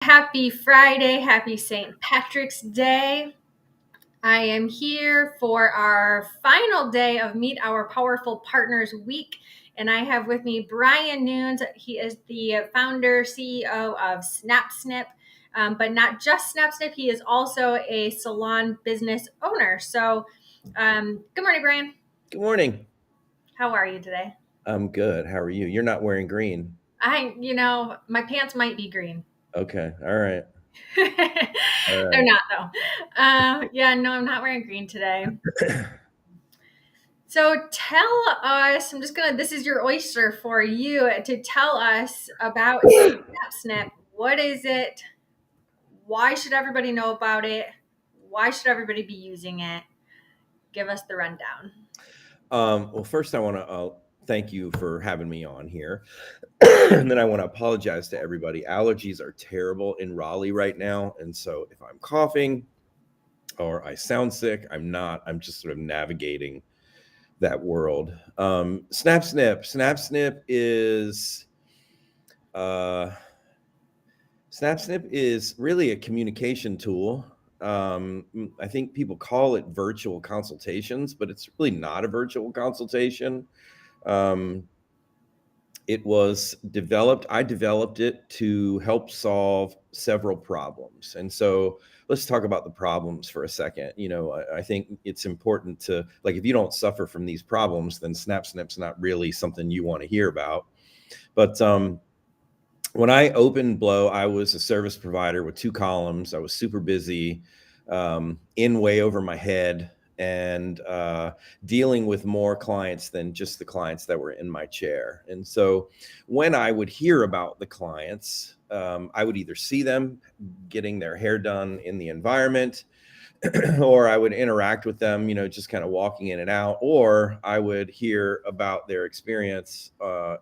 Happy Friday, happy St. Patrick's Day. I am here for our final day of Meet Our Powerful Partners Week, and I have with me Brian Nunes. He is the founder, CEO of SnapSnip, but not just SnapSnip, he is also a salon business owner. Good morning, Brian. Good morning. How are you today? I'm good. How are you? You're not wearing green. My pants might be green. Okay. All right. All They're right. not though. Yeah, no, I'm not wearing green today. So tell us, this is your oyster for you to tell us about SnapSnap. What is it? Why should everybody know about it? Why should everybody be using it? Give us the rundown. Well, first, I want to thank you for having me on here. And then I want to apologize to everybody. Allergies are terrible in Raleigh right now. And so if I'm coughing or I sound sick, I'm not. I'm just sort of navigating that world. SnapSnip. Uh, SnapSnip is really a communication tool. I think people call it virtual consultations, but it's really not a virtual consultation. Um, I developed it to help solve several problems. And so let's talk about the problems for a second. I think it's important to, like, if you don't suffer from these problems, then SnapSnip's not really something you want to hear about. But when I opened Blow, I was a service provider with two columns. I was super busy, in way over my head, and dealing with more clients than just the clients that were in my chair. And so when I would hear about the clients, I would either see them getting their hair done in the environment, or I would interact with them, just kind of walking in and out, or I would hear about their experience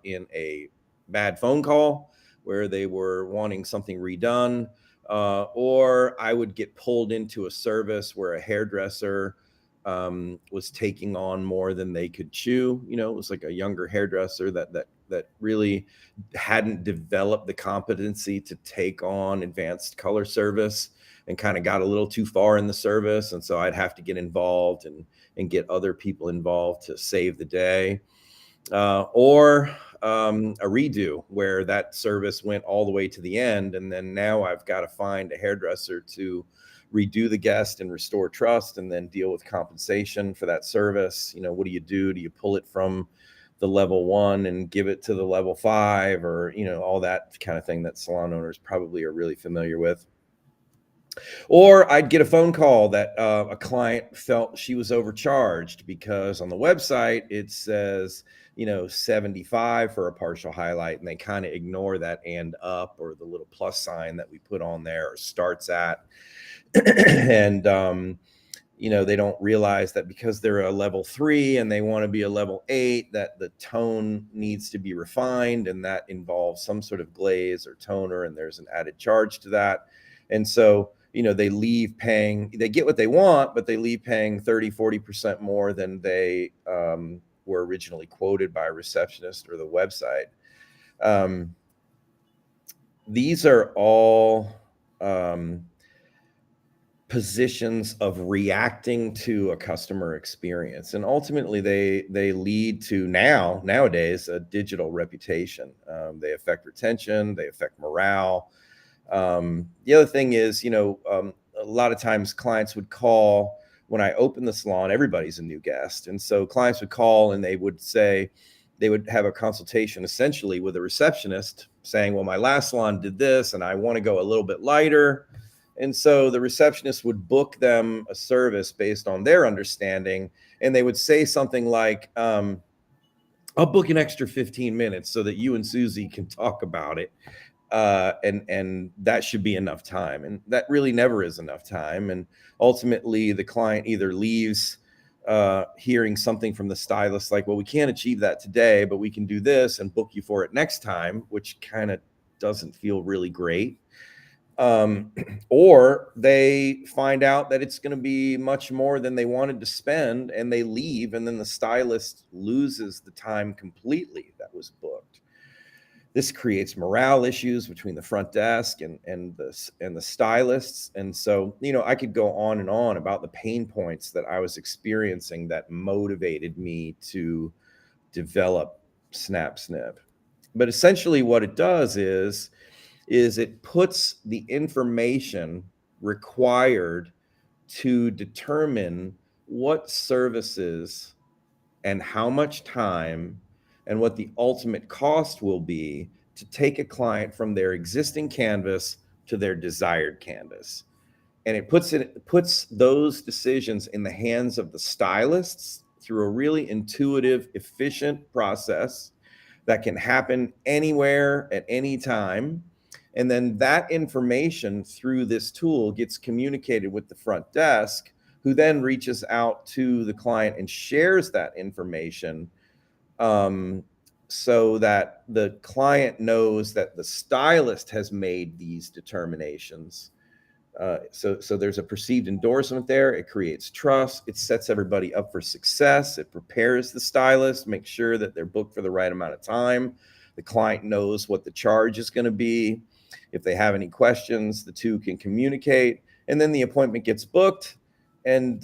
in a bad phone call where they were wanting something redone, or I would get pulled into a service where a hairdresser was taking on more than they could chew. It was like a younger hairdresser that really hadn't developed the competency to take on advanced color service and kind of got a little too far in the service. And so I'd have to get involved and get other people involved to save the day. Or a redo where that service went all the way to the end. And then now I've got to find a hairdresser to redo the guest and restore trust and then deal with compensation for that service. What do you do? Do you pull it from the level 1 and give it to the level 5, or, all that kind of thing that salon owners probably are really familiar with? Or I'd get a phone call that a client felt she was overcharged because on the website it says, 75 for a partial highlight, and they kind of ignore that and up or the little plus sign that we put on there, or starts at. And they don't realize that because they're a level 3 and they want to be a level 8, that the tone needs to be refined, and that involves some sort of glaze or toner, and there's an added charge to that. And so they get what they want, but they leave paying 30-40% more than they were originally quoted by a receptionist or the website. These are all positions of reacting to a customer experience, and ultimately they lead to nowadays a digital reputation. They affect retention, they affect morale. The other thing is, a lot of times clients would call when I open the salon. Everybody's a new guest, and so clients would call and they would have a consultation essentially with a receptionist saying, well, my last salon did this and I want to go a little bit lighter. And so the receptionist would book them a service based on their understanding, and they would say something like, I'll book an extra 15 minutes so that you and Susie can talk about it. And that should be enough time. And that really never is enough time. And ultimately, the client either leaves hearing something from the stylist like, well, we can't achieve that today, but we can do this and book you for it next time, which kind of doesn't feel really great. Or they find out that it's going to be much more than they wanted to spend, and they leave, and then the stylist loses the time completely that was booked. This creates morale issues between the front desk and the stylists. And so, I could go on and on about the pain points that I was experiencing that motivated me to develop SnapSnip. But essentially what it does is it puts the information required to determine what services and how much time and what the ultimate cost will be to take a client from their existing canvas to their desired canvas. And it puts those decisions in the hands of the stylists through a really intuitive, efficient process that can happen anywhere at any time. And then that information through this tool gets communicated with the front desk, who then reaches out to the client and shares that information, so that the client knows that the stylist has made these determinations. So there's a perceived endorsement there. It creates trust. It sets everybody up for success. It prepares the stylist, makes sure that they're booked for the right amount of time. The client knows what the charge is going to be. If they have any questions, the two can communicate, and then the appointment gets booked. And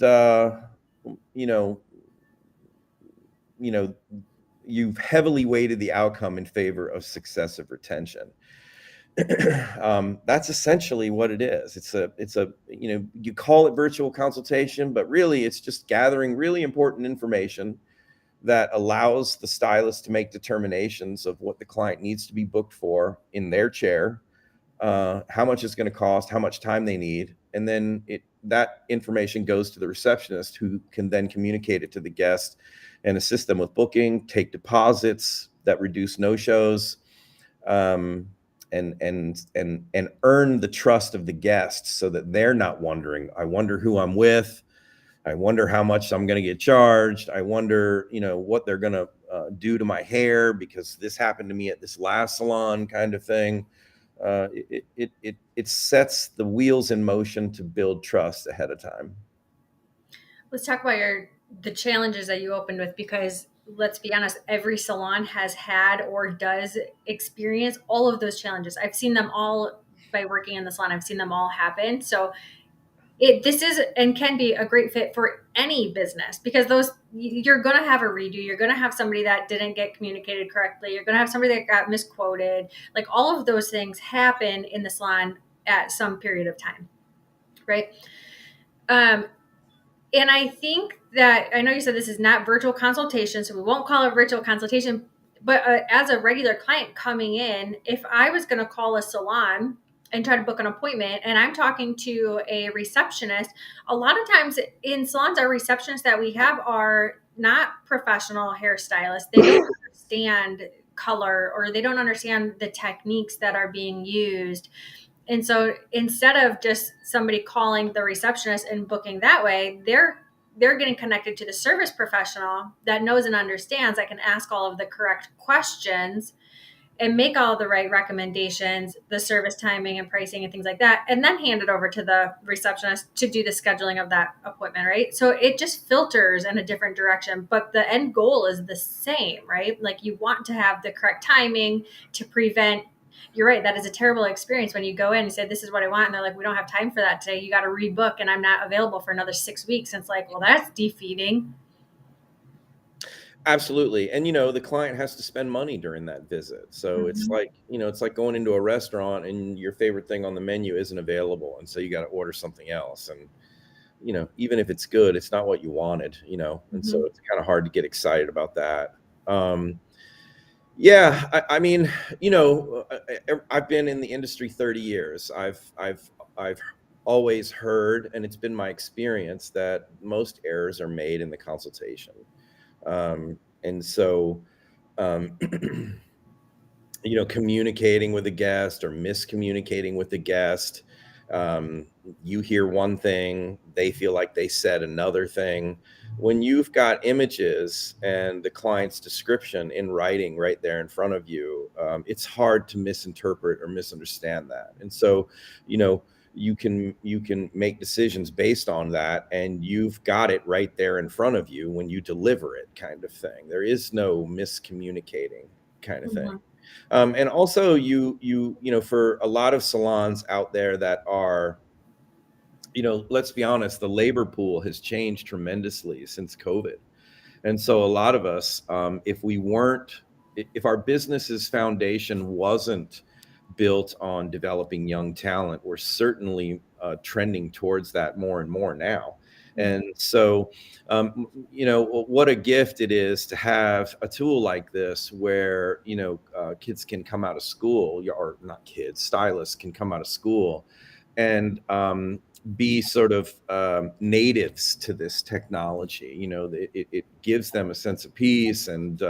you know, you've heavily weighted the outcome in favor of successive retention. That's essentially what it is. It's a you call it virtual consultation, but really it's just gathering really important information that allows the stylist to make determinations of what the client needs to be booked for in their chair, how much it's going to cost, how much time they need, and then that information goes to the receptionist, who can then communicate it to the guest and assist them with booking, take deposits that reduce no-shows, and earn the trust of the guests, so that they're not wondering, I wonder who I'm with, I wonder how much I'm going to get charged, I wonder what they're going to do to my hair because this happened to me at this last salon, kind of thing. It sets the wheels in motion to build trust ahead of time. Let's talk about the challenges that you opened with, because let's be honest, every salon has had or does experience all of those challenges. I've seen them all by working in the salon. I've seen them all happen. So this is and can be a great fit for any business, because you're going to have a redo. You're going to have somebody that didn't get communicated correctly. You're going to have somebody that got misquoted. Like, all of those things happen in the salon at some period of time, right? And I think that, I know you said this is not virtual consultation, so we won't call it virtual consultation, but as a regular client coming in, if I was going to call a salon and try to book an appointment and I'm talking to a receptionist, a lot of times in salons, our receptionists that we have are not professional hairstylists. They don't understand color, or they don't understand the techniques that are being used. And so instead of just somebody calling the receptionist and booking that way, they're getting connected to the service professional that knows and understands, that can ask all of the correct questions and make all the right recommendations, the service timing and pricing and things like that, and then hand it over to the receptionist to do the scheduling of that appointment, right? So it just filters in a different direction, but the end goal is the same, right? Like, you want to have the correct timing to prevent. You're right. That is a terrible experience when you go in and say, this is what I want. And they're like, we don't have time for that today. You got to rebook, and I'm not available for another 6 weeks. And it's like, well, that's defeating. Absolutely. And the client has to spend money during that visit. So it's like, it's like going into a restaurant and your favorite thing on the menu isn't available. And so you got to order something else. And, even if it's good, it's not what you wanted, and so it's kind of hard to get excited about that. Yeah, I mean, I've been in the industry 30 years. I've always heard, and it's been my experience, that most errors are made in the consultation. And so, communicating with a guest or miscommunicating with the guest, you hear one thing, they feel like they said another thing. When you've got images and the client's description in writing right there in front of you, it's hard to misinterpret or misunderstand that. And so, you can make decisions based on that, and you've got it right there in front of you when you deliver it, kind of thing. There is no miscommunicating, kind of thing. And also for a lot of salons out there that are, let's be honest, the labor pool has changed tremendously since COVID. And so a lot of us, if our business's foundation wasn't built on developing young talent, we're certainly trending towards that more and more now. And so, what a gift it is to have a tool like this where, kids can come out of school, or not kids, stylists can come out of school and be sort of natives to this technology. It gives them a sense of peace and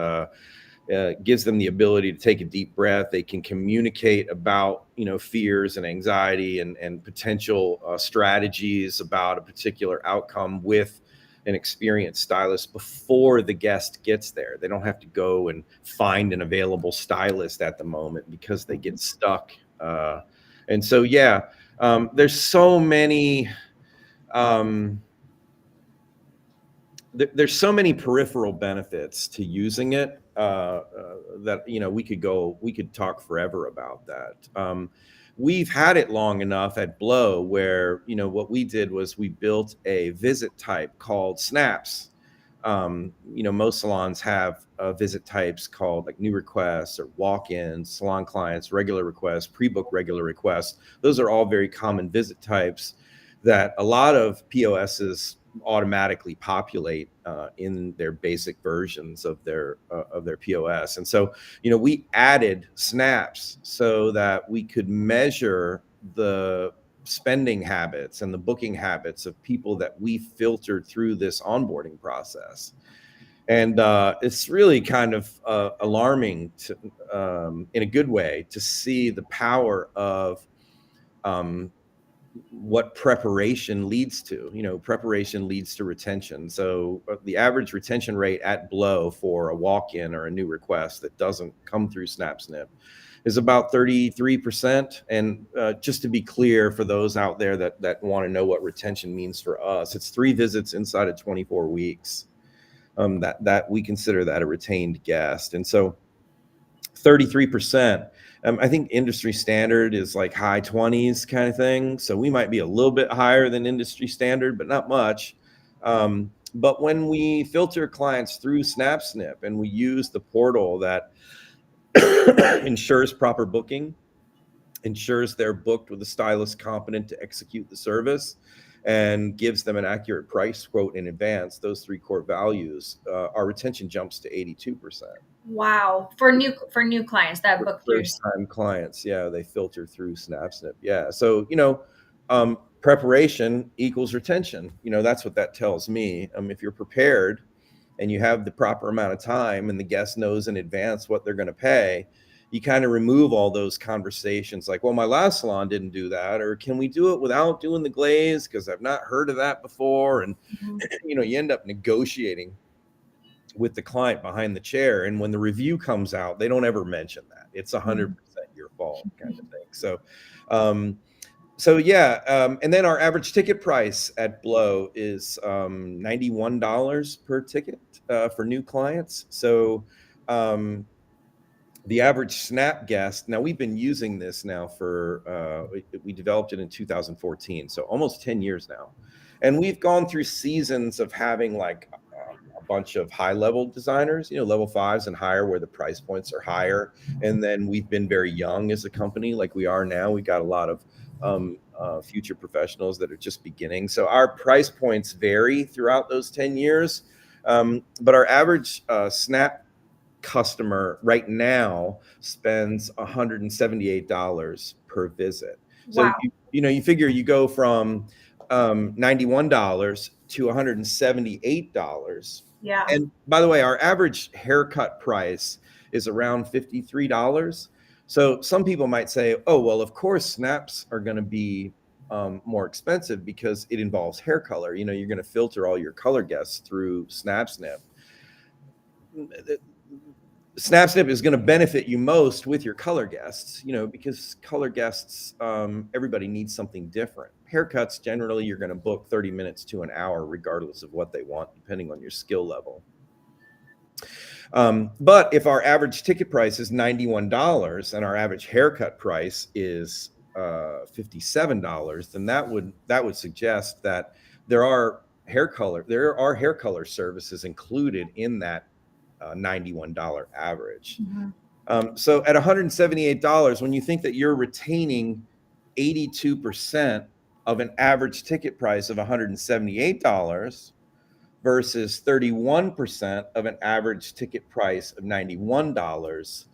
gives them the ability to take a deep breath. They can communicate about fears and anxiety and potential strategies about a particular outcome with an experienced stylist before the guest gets there. They don't have to go and find an available stylist at the moment because they get stuck. And so, yeah, there's so many there's so many peripheral benefits to using it that we could talk forever about that. We've had it long enough at Blow where what we did was we built a visit type called Snaps. Most salons have visit types called like new requests or walk-ins, salon clients, regular requests, pre-book regular requests. Those are all very common visit types that a lot of POSs automatically populate in their basic versions of their POS. And so, we added snaps so that we could measure the spending habits and the booking habits of people that we filtered through this onboarding process. And it's really kind of alarming to, in a good way, to see the power of what preparation leads to. Preparation leads to retention. So the average retention rate at Blow for a walk-in or a new request that doesn't come through SnapSnip is about 33%. And just to be clear for those out there that want to know what retention means for us, it's 3 visits inside of 24 weeks. That we consider that a retained guest. And so 33%. I think industry standard is like high 20s kind of thing. So we might be a little bit higher than industry standard, but not much. But when we filter clients through SnapSnip and we use the portal that ensures proper booking, ensures they're booked with a stylist competent to execute the service, and gives them an accurate price quote in advance, those 3 core values, our retention jumps to 82%. Wow. For new clients that book through. First time clients, yeah, they filter through SnapSnip. Yeah. So, preparation equals retention. That's what that tells me. If you're prepared and you have the proper amount of time and the guest knows in advance what they're going to pay, you kind of remove all those conversations like, well, my last salon didn't do that, or can we do it without doing the glaze? Because I've not heard of that before. And, you end up negotiating with the client behind the chair. And when the review comes out, they don't ever mention that. It's 100% your fault kind of thing. So yeah. And then our average ticket price at Blow is $91 per ticket for new clients. So the average Snap guest, now we've been using this now for, we developed it in 2014. So almost 10 years now. And we've gone through seasons of having like a bunch of high level designers, level 5s and higher, where the price points are higher. And then we've been very young as a company, like we are now. We got a lot of future professionals that are just beginning. So our price points vary throughout those 10 years. But our average Snap customer right now spends $178 per visit. So Wow. you figure you go from $91 to $178. Yeah. And by the way, our average haircut price is around $53. So some people might say, oh, well, of course, snaps are going to be more expensive because it involves hair color. You're going to filter all your color guests through SnapSnip. SnapSnip is going to benefit you most with your color guests, because color guests, everybody needs something different. Haircuts, generally, you're going to book 30 minutes to an hour, regardless of what they want, depending on your skill level. But if our average ticket price is $91 and our average haircut price is $57, then that would suggest that there are hair color services included in that $91 average. Mm-hmm. So at $178, when you think that you're retaining 82% of an average ticket price of $178 versus 31% of an average ticket price of $91,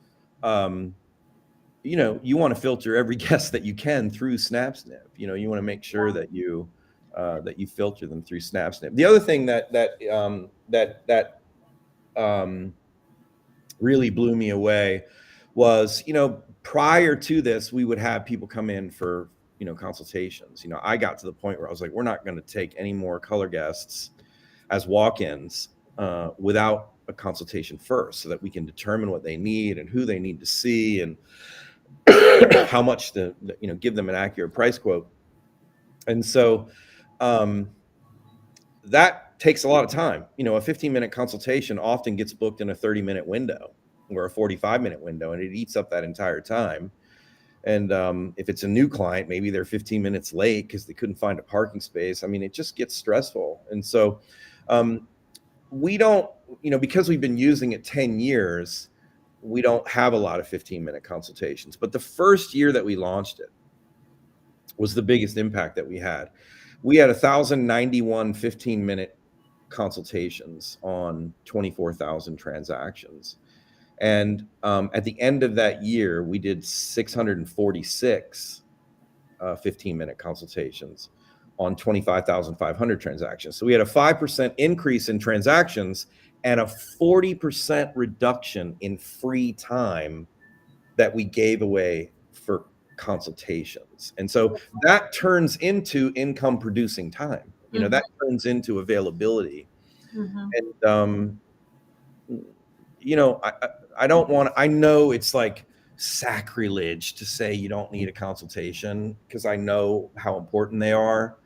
you want to filter every guest that you can through SnapSnip. You want to make sure that you filter them through SnapSnip. The other thing that really blew me away was, prior to this, we would have people come in for, consultations. I got to the point where I was like, we're not going to take any more color guests as walk-ins without a consultation first, so that we can determine what they need and who they need to see and how much to, give them an accurate price quote. And so that takes a lot of time. A 15-minute consultation often gets booked in a 30-minute window or a 45-minute window, and it eats up that entire time. And if it's a new client, maybe they're 15 minutes late because they couldn't find a parking space. I mean, it just gets stressful. And so we don't, because we've been using it 10 years, we don't have a lot of 15-minute consultations. But the first year that we launched it was the biggest impact that we had. We had 1,091 15-minute consultations on 24,000 transactions. And at the end of that year, we did 646 15-minute consultations on 25,500 transactions. So we had a 5% increase in transactions and a 40% reduction in free time that we gave away for consultations. And so that turns into income producing time. That turns into availability. And I don't want, I know it's like sacrilege to say you don't need a consultation, because I know how important they are,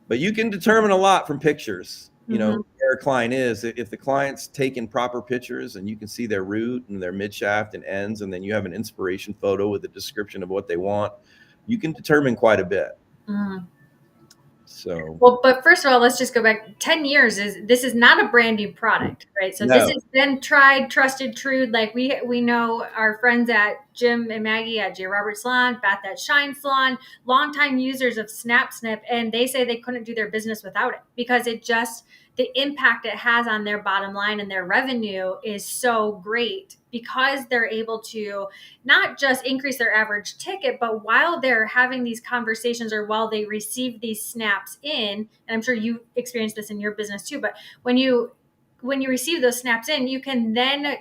but you can determine a lot from pictures. Where a client is. If the client's taking proper pictures and you can see their root and their midshaft and ends, and then you have an inspiration photo with a description of what they want, you can determine quite a bit. So, well, but first of all, let's just go back 10 years. This is not a brand new product, right? So this has been tried, trusted, true. Like we know our friends at Jim and Maggie at J. Robert Salon, Beth at Shine Salon, longtime users of SnapSnip, and they say they couldn't do their business without it, because the impact it has on their bottom line and their revenue is so great, because they're able to not just increase their average ticket, but while they're having these conversations or while they receive these snaps in, and I'm sure you experienced this in your business too, but when you receive those snaps in, you can then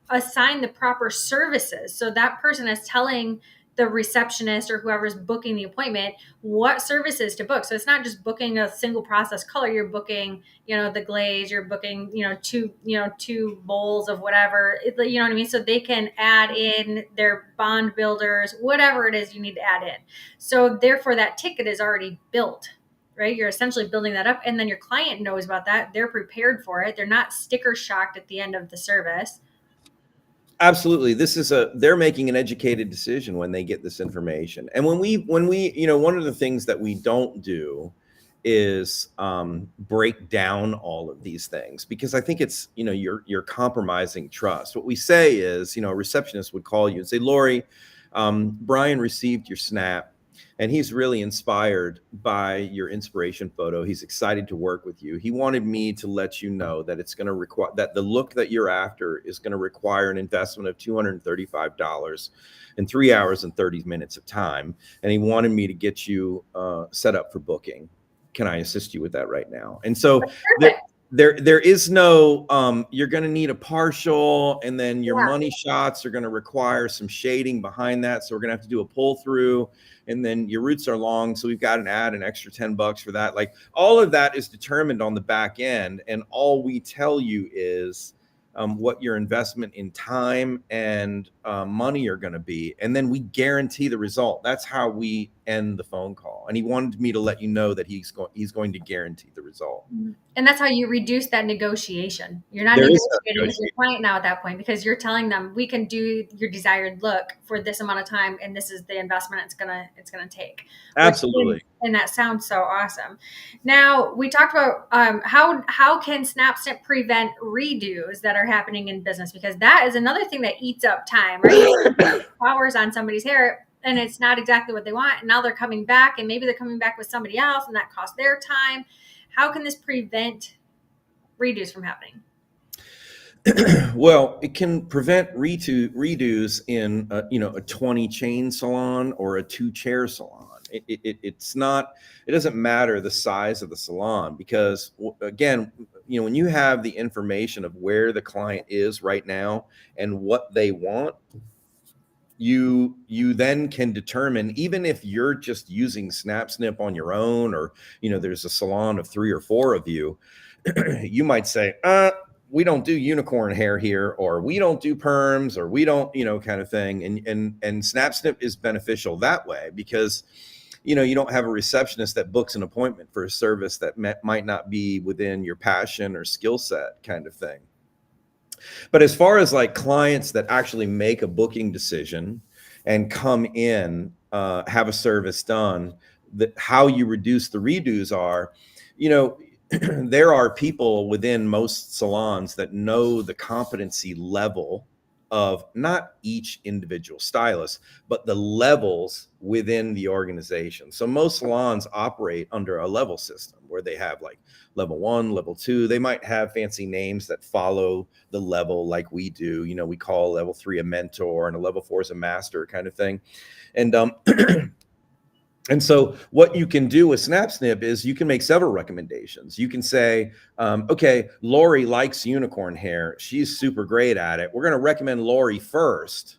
assign the proper services. So that person is telling the receptionist or whoever's booking the appointment what services to book. So it's not just booking a single process color. You're booking, the glaze, you're booking, two bowls of whatever, you know what I mean? So they can add in their bond builders, whatever it is you need to add in. So therefore that ticket is already built, right? You're essentially building that up, and then your client knows about that. They're prepared for it. They're not sticker shocked at the end of the service. Absolutely. They're making an educated decision when they get this information. And when we, one of the things that we don't do is break down all of these things, because I think it's, you're compromising trust. What we say is, a receptionist would call you and say, Lori, Brian received your snap and he's really inspired by your inspiration photo. He's excited to work with you. He wanted me to let you know that it's going to require, that the look that you're after is going to require an investment of $235 and 3 hours and 30 minutes of time. And he wanted me to get you set up for booking. Can I assist you with that right now? And so there is no, you're going to need a partial, and then your money shots are going to require some shading behind that. So we're going to have to do a pull through, and then your roots are long. So we've got to add an extra $10 for that. Like, all of that is determined on the back end. And all we tell you is what your investment in time and money are going to be, and then we guarantee the result. That's how we end the phone call. And he wanted me to let you know that he's going to guarantee the result. And that's how you reduce that negotiation. You're not There is no negotiating with your client now at that point, because you're telling them, we can do your desired look for this amount of time, and this is the investment it's gonna take. Absolutely. And that sounds so awesome. Now, we talked about how can SnapSnip prevent redos that are happening in business, because that is another thing that eats up time, right? Hours on somebody's hair, and it's not exactly what they want, and now they're coming back, and maybe they're coming back with somebody else, and that costs their time. How can this prevent redos from happening? Well, it can prevent redos in a 20 chain salon or a 2-chair salon. It's not. It doesn't matter the size of the salon, because again, when you have the information of where the client is right now and what they want, you then can determine, even if you're just using SnapSnip on your own, or there's a salon of 3 or 4 of you, you might say, we don't do unicorn hair here, or we don't do perms, or we don't, kind of thing. And SnapSnip is beneficial that way, because you don't have a receptionist that books an appointment for a service that might not be within your passion or skill set, kind of thing. But as far as like clients that actually make a booking decision and come in, have a service done, how you reduce the redos are, there are people within most salons that know the competency level of not each individual stylist, but the levels within the organization. So most salons operate under a level system where they have like level 1, level 2. They might have fancy names that follow the level like we do. We call level 3 a mentor, and a level 4 is a master, kind of thing. And and so what you can do with SnapSnip is you can make several recommendations. You can say, okay, Lori likes unicorn hair. She's super great at it. We're going to recommend Lori first,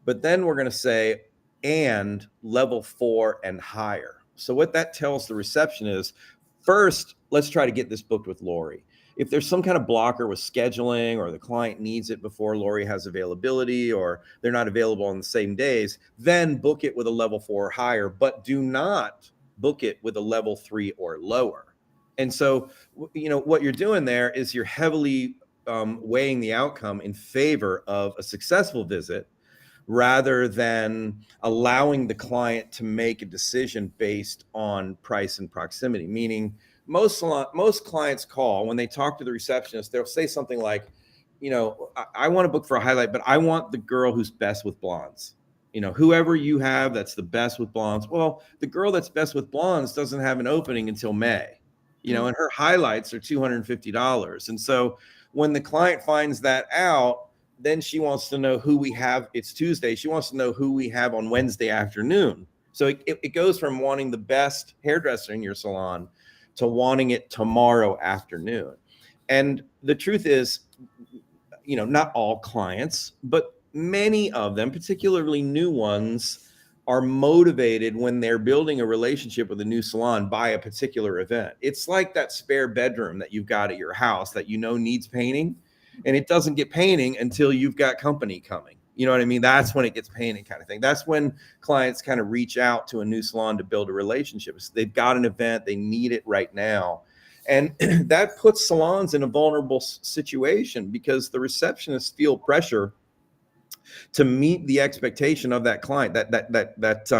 but then we're going to say, and level 4 and higher. So what that tells the receptionist, first, let's try to get this booked with Lori. If there's some kind of blocker with scheduling, or the client needs it before Lori has availability, or they're not available on the same days, then book it with a level 4 or higher, but do not book it with a level 3 or lower. And so, what you're doing there is you're heavily weighing the outcome in favor of a successful visit, rather than allowing the client to make a decision based on price and proximity. Meaning, most clients call, when they talk to the receptionist, they'll say something like, I want to book for a highlight, but I want the girl who's best with blondes. Whoever you have that's the best with blondes. Well, the girl that's best with blondes doesn't have an opening until May, and her highlights are $250. And so when the client finds that out, then she wants to know who we have. It's Tuesday. She wants to know who we have on Wednesday afternoon. So it goes from wanting the best hairdresser in your salon to wanting it tomorrow afternoon. And the truth is, not all clients, but many of them, particularly new ones, are motivated when they're building a relationship with a new salon by a particular event. It's like that spare bedroom that you've got at your house that needs painting, and it doesn't get painting until you've got company coming. You know what I mean? That's when it gets painting, kind of thing. That's when clients kind of reach out to a new salon to build a relationship. So they've got an event, they need it right now. And that puts salons in a vulnerable situation, because the receptionists feel pressure to meet the expectation of that client, that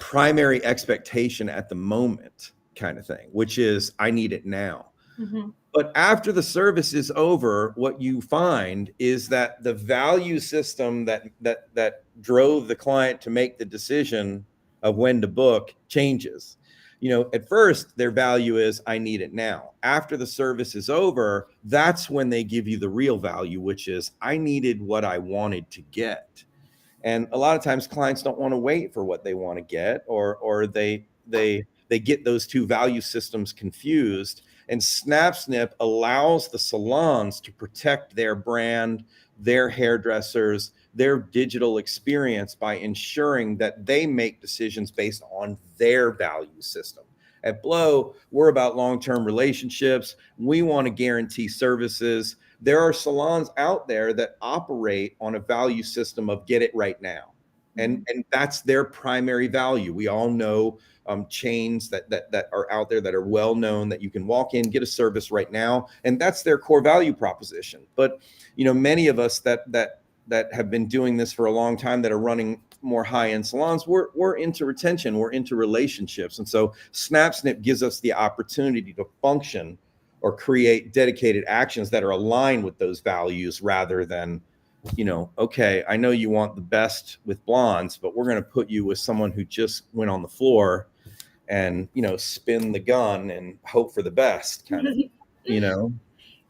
primary expectation at the moment, kind of thing, which is, I need it now. Mm-hmm. But after the service is over, what you find is that the value system that drove the client to make the decision of when to book changes. At first, their value is, I need it now. After the service is over, that's when they give you the real value, which is, I needed what I wanted to get. And a lot of times clients don't want to wait for what they want to get, or they get those two value systems confused. And SnapSnip allows the salons to protect their brand, their hairdressers, their digital experience by ensuring that they make decisions based on their value system. At Blow, we're about long-term relationships. We want to guarantee services. there are salons out there that operate on a value system of get it right now. And that's their primary value. We all know chains that are out there that are well known, that you can walk in, get a service right now, and that's their core value proposition. But many of us that have been doing this for a long time, that are running more high-end salons, we're into retention, we're into relationships. And so SnapSnip gives us the opportunity to function or create dedicated actions that are aligned with those values, rather than, okay, I know you want the best with blondes, but we're going to put you with someone who just went on the floor and, spin the gun and hope for the best kind of,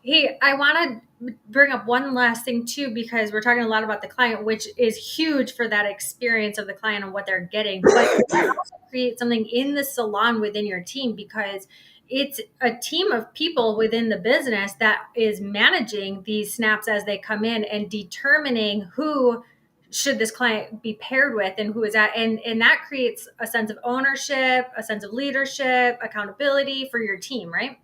Hey, I want to bring up one last thing too, because we're talking a lot about the client, which is huge for that experience of the client and what they're getting. But also create something in the salon within your team, because it's a team of people within the business that is managing these snaps as they come in and determining who should this client be paired with and who is that. And that creates a sense of ownership, a sense of leadership, accountability for your team, right?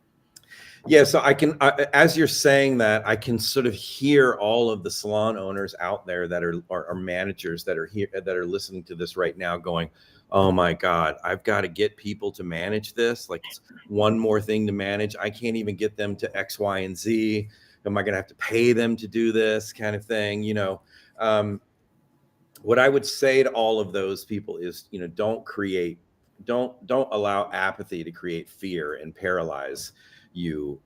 Yeah, so as you're saying that, I can sort of hear all of the salon owners out there that are managers that are here, that are listening to this right now, going, "Oh my God, I've got to get people to manage this. Like, it's one more thing to manage. I can't even get them to X, Y, and Z. Am I going to have to pay them to do this kind of thing?" What I would say to all of those people is, don't allow apathy to create fear and paralyze you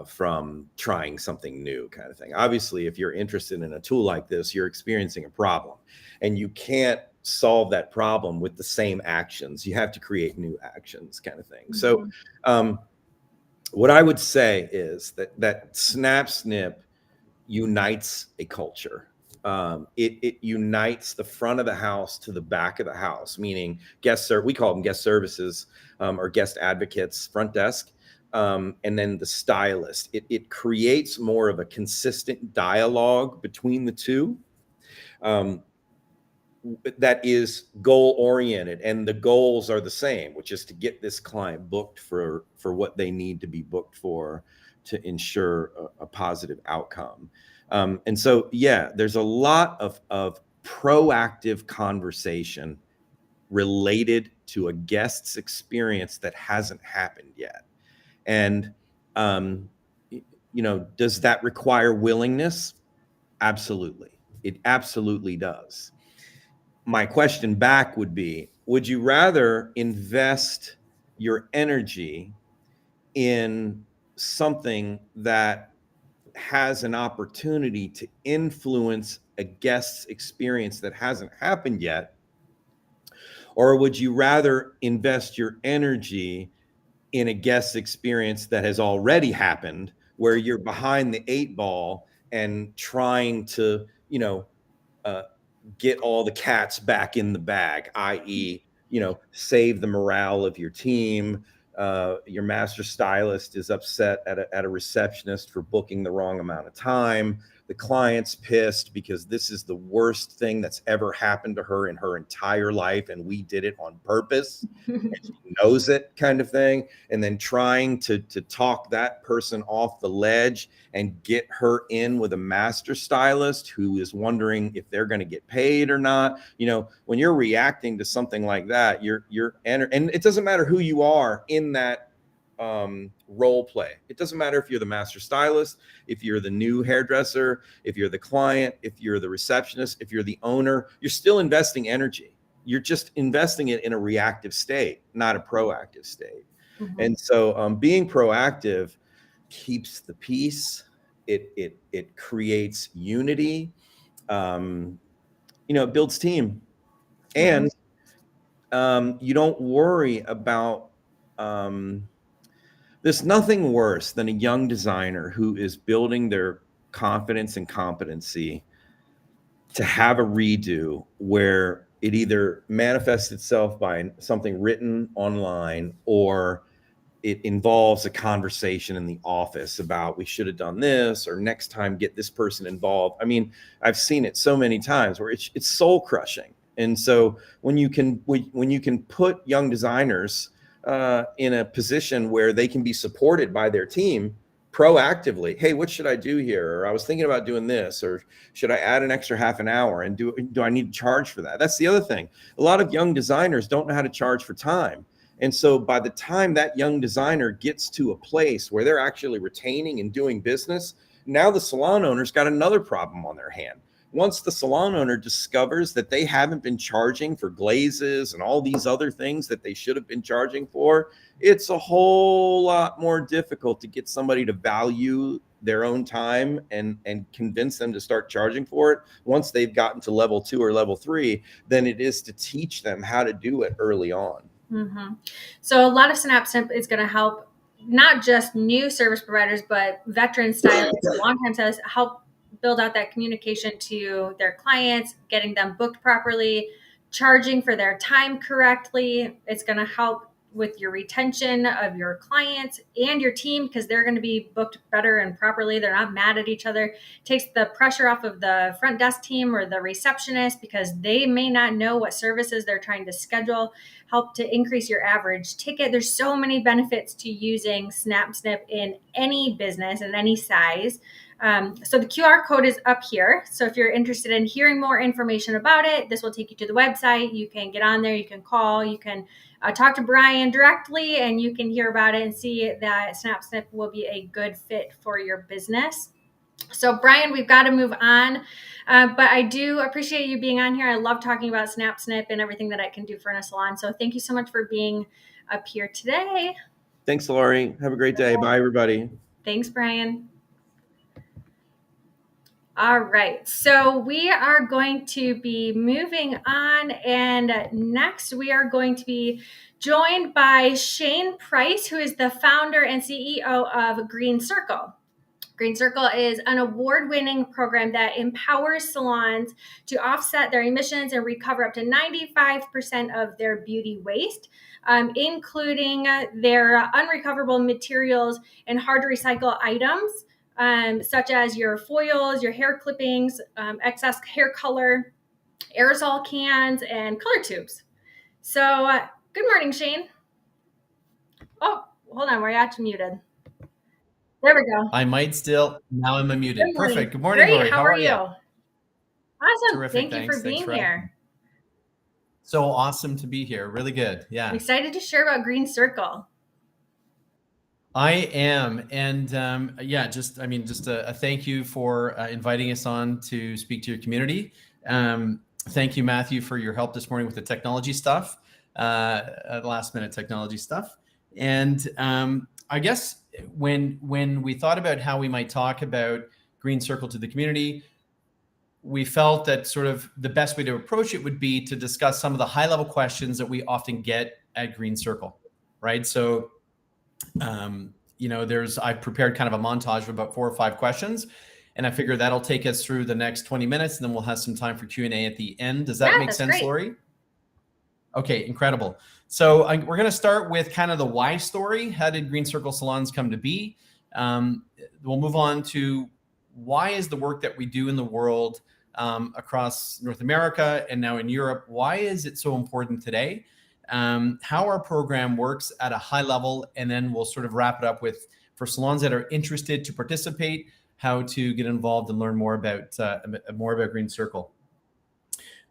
from trying something new, kind of thing. Obviously, if you're interested in a tool like this, you're experiencing a problem, and you can't solve that problem with the same actions. You have to create new actions, kind of thing. So what I would say is that SnapSnip unites a culture. It unites the front of the house to the back of the house, meaning we call them guest services, or guest advocates, front desk, and then the stylist. It creates more of a consistent dialogue between the two, that is goal oriented, and the goals are the same, which is to get this client booked for what they need to be booked for, to ensure a positive outcome. And so, yeah, there's a lot of proactive conversation related to a guest's experience that hasn't happened yet. And, does that require willingness? Absolutely. It absolutely does. My question back would be, would you rather invest your energy in something that has an opportunity to influence a guest's experience that hasn't happened yet? Or would you rather invest your energy in a guest experience that has already happened, where you're behind the 8 ball and trying to, uh, get all the cats back in the bag, i.e., save the morale of your team. Your master stylist is upset at a receptionist for booking the wrong amount of time. The client's pissed because this is the worst thing that's ever happened to her in her entire life, and we did it on purpose. And she knows it, kind of thing. And then trying to talk that person off the ledge and get her in with a master stylist who is wondering if they're going to get paid or not. When you're reacting to something like that, and it doesn't matter who you are in that role play. It doesn't matter if you're the master stylist, if you're the new hairdresser, if you're the client, if you're the receptionist, if you're the owner, you're still investing energy. You're just investing it in a reactive state, not a proactive state. And so being proactive keeps the peace. It creates unity. It builds team, and you don't worry about. There's nothing worse than a young designer who is building their confidence and competency to have a redo where it either manifests itself by something written online, or it involves a conversation in the office about, we should have done this, or next time get this person involved. I mean, I've seen it so many times where it's soul crushing. And so when you can put young designers in a position where they can be supported by their team, proactively, hey, what should I do here? Or I was thinking about doing this, or should I add an extra half an hour, and do I need to charge for that? That's the other thing. A lot of young designers don't know how to charge for time. And so by the time that young designer gets to a place where they're actually retaining and doing business, now the salon owner's got another problem on their hand. Once the salon owner discovers that they haven't been charging for glazes and all these other things that they should have been charging for, it's a whole lot more difficult to get somebody to value their own time and convince them to start charging for it once they've gotten to level 2 or level 3 than it is to teach them how to do it early on. Mm-hmm. So a lot of SnapSnip is going to help not just new service providers, but veteran stylists, longtime stylists, help build out that communication to their clients, getting them booked properly, charging for their time correctly. It's going to help with your retention of your clients and your team because they're going to be booked better and properly. They're not mad at each other. It takes the pressure off of the front desk team or the receptionist because they may not know what services they're trying to schedule. Help to increase your average ticket. There's so many benefits to using SnapSnip in any business and any size. So the QR code is up here. So if you're interested in hearing more information about it, this will take you to the website. You can get on there, you can call, you can talk to Brian directly, and you can hear about it and see that SnapSnip will be a good fit for your business. So Brian, we've got to move on. But I do appreciate you being on here. I love talking about SnapSnip and everything that I can do for in a salon. So thank you so much for being up here today. Thanks, Lori. Have a great day. Bye, everybody. Thanks, Brian. All right, so we are going to be moving on, and next we are going to be joined by Shane Price, who is the founder and CEO of Green Circle. Green Circle is an award-winning program that empowers salons to offset their emissions and recover up to 95% of their beauty waste, including their unrecoverable materials and hard-to-recycle items. Such as your foils, your hair clippings, excess hair color, aerosol cans, and color tubes. So, good morning, Shane. Oh, hold on, we're actually muted. There we go. I might still. Now I'm unmuted. Good morning. Perfect. Good morning, Great. Lori. How are you? Awesome. Terrific. Thank you for being here. So awesome to be here. Really good. Yeah. I'm excited to share about Green Circle. I am. And just a thank you for inviting us on to speak to your community. Thank you, Matthew, for your help this morning with the technology stuff, last minute technology stuff. And I guess when we thought about how we might talk about Green Circle to the community, we felt that sort of the best way to approach it would be to discuss some of the high level questions that we often get at Green Circle, right? So I've prepared kind of a montage of about 4 or 5 questions, and I figure that'll take us through the next 20 minutes, and then we'll have some time for Q&A at the end. Does that make sense, great. Lori? Okay, incredible. So we're going to start with kind of the why story. How did Green Circle Salons come to be? We'll move on to why is the work that we do in the world across North America and now in Europe, why is it so important today? How our program works at a high level, and then we'll sort of wrap it up with, for salons that are interested to participate, how to get involved and learn more about Green Circle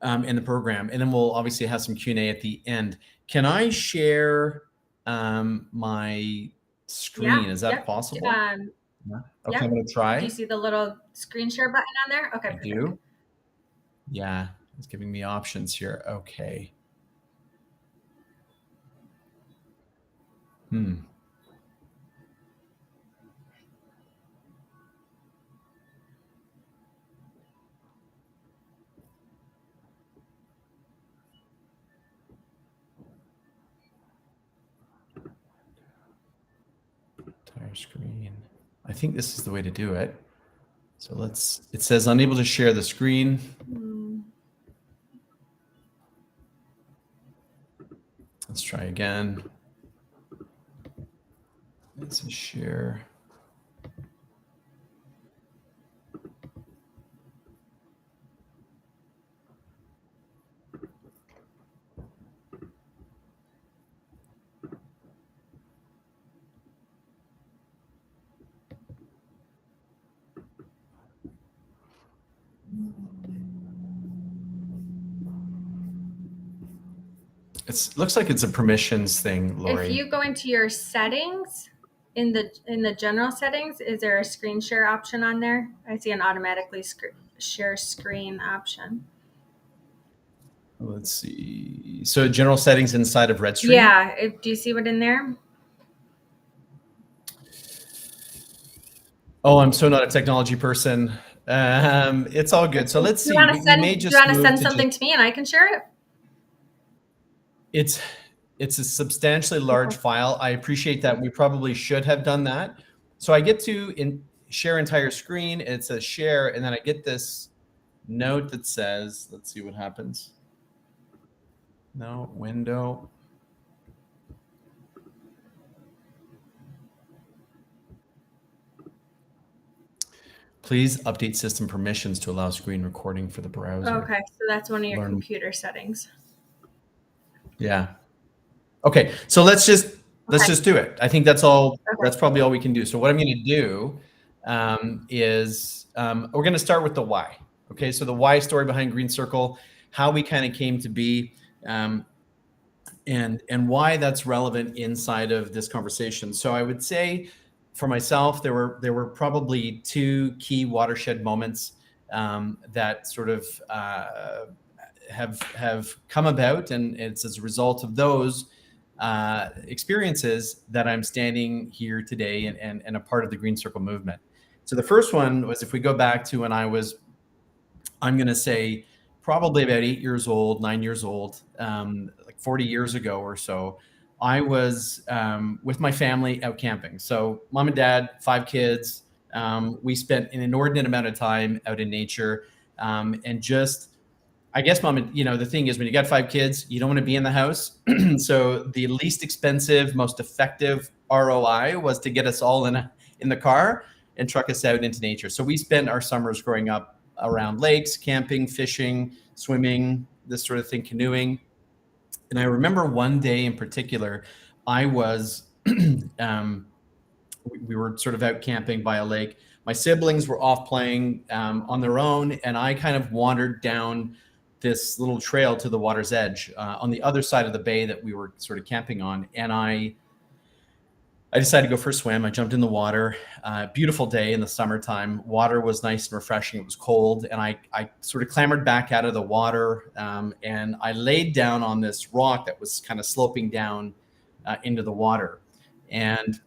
in the program. And then we'll obviously have some Q&A at the end. Can I share my screen? Yeah, Is that possible? Yeah. Okay, I'm going to try. Do you see the little screen share button on there? Okay, I do. Yeah, it's giving me options here. Okay. Entire screen. I think this is the way to do it. So it says unable to share the screen. Let's try again. Let's share. It looks like it's a permissions thing, Lori. If you go into your settings, in the general settings, is there a screen share option on there? I see an automatically share screen option. Let's see. So general settings inside of Redstream? Yeah. Do you see what in there? Oh, I'm so not a technology person. It's all good. So let's see. Do you want to send something to me and I can share it? It's a substantially large file. I appreciate that. We probably should have done that. So I get to share entire screen. It says share, and then I get this note that says, let's see what happens. No, window. Please update system permissions to allow screen recording for the browser. Okay, so that's one of your computer settings. Yeah. Okay, so let's just do it. I think that's all. Okay. That's probably all we can do. So what I'm going to do is we're going to start with the why. Okay, so the why story behind Green Circle, how we kind of came to be, and why that's relevant inside of this conversation. So I would say, for myself, there were probably two key watershed moments that sort of have come about, and it's as a result of those experiences that I'm standing here today and a part of the Green Circle movement. So the first one was, if we go back to when I was, I'm going to say probably about 8 years old, 9 years old, like 40 years ago or so, I was with my family out camping. So mom and dad, 5 kids. We spent an inordinate amount of time out in nature, and just, I guess, mom, the thing is, when you got 5 kids, you don't want to be in the house. So the least expensive, most effective ROI was to get us all in the car and truck us out into nature. So we spent our summers growing up around lakes, camping, fishing, swimming, this sort of thing, canoeing. And I remember one day in particular, I was, we were sort of out camping by a lake. My siblings were off playing on their own, and I kind of wandered down this little trail to the water's edge on the other side of the bay that we were sort of camping on. And I decided to go for a swim. I jumped in the water. Beautiful day in the summertime. Water was nice and refreshing. It was cold. And I sort of clambered back out of the water, and I laid down on this rock that was kind of sloping down into the water. And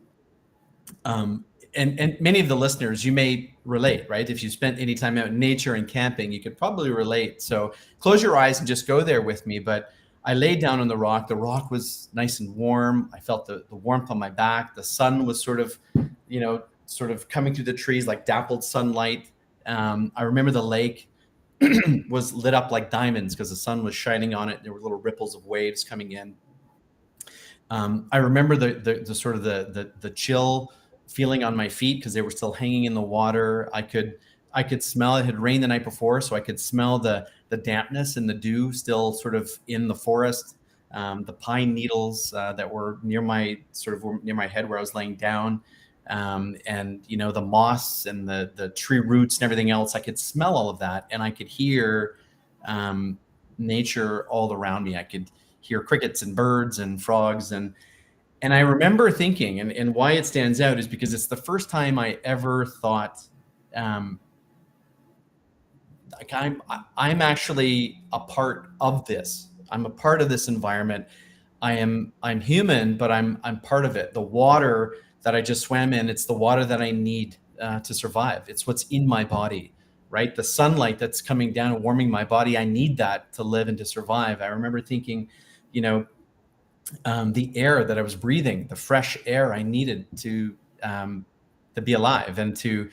many of the listeners, you may relate, right? If you spent any time out in nature and camping, you could probably relate. So close your eyes and just go there with me. But I laid down on the rock. The rock was nice and warm. I felt the warmth on my back. The sun was sort of coming through the trees like dappled sunlight. I remember the lake was lit up like diamonds because the sun was shining on it. There were little ripples of waves coming in. I remember the sort of the chill feeling on my feet because they were still hanging in the water. I could smell, it had rained the night before, so I could smell the dampness and the dew still sort of in the forest. The pine needles that were near my head where I was laying down, and the moss and the tree roots and everything else. I could smell all of that, and I could hear nature all around me. I could hear crickets and birds and frogs, and I remember thinking, and why it stands out is because it's the first time I ever thought, like I'm actually a part of this. I'm a part of this environment. I'm human, but I'm part of it. The water that I just swam in, it's the water that I need to survive. It's what's in my body, right? The sunlight that's coming down and warming my body, I need that to live and to survive. I remember thinking, the air that I was breathing, the fresh air I needed to be alive and to